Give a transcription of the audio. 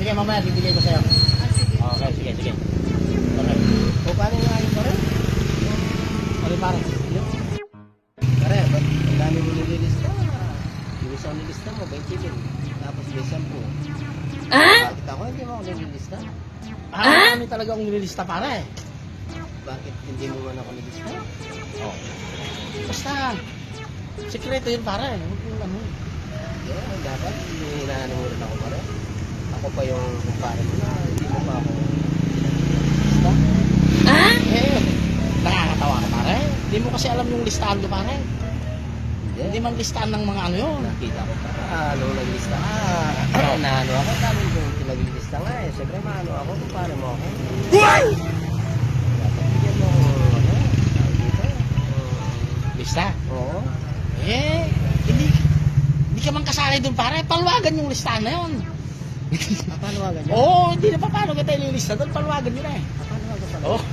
Sige, mamaya, bibigay ko sa'yo. Okay, sige, sige. Okay. O, paano yung ano pa rin? Ano parang? Pare, ba't ang dami mo nililista? Yung isang nilista mo, 20 din. Tapos may 10. Bakit ako hindi mo ako nililista? Marami talaga akong nililista, pare. Bakit hindi mo man ako nililista? Oh. Basta, sikreto yun, pare. Huwag yung ano. Yeah, dapat, hinahanap mo rin ako, pare. Ako pa yung kumpare mo na hindi mo pa ako nililista. Eh, nakakatawa ka, pare. Hindi mo kasi alam yung listahan ko, pare. Hindi man listahan ng mga ano yun. Nakita ko pa. Nung naglista ka, naano ako. Dami kong pinaglista nga eh. Siyempre maano ako kung paano mo ako. Dapat bigyan mo ako, ano, tawag dito. Lista? Oo. Eh, hindi ka man kasali doon, pare. Palwagan yung listahan na yun. Papaluwagan niya? Oo, hindi na pa paano kita yung lista doon. Palwagan yun eh. Papaluwagan pala. Oo.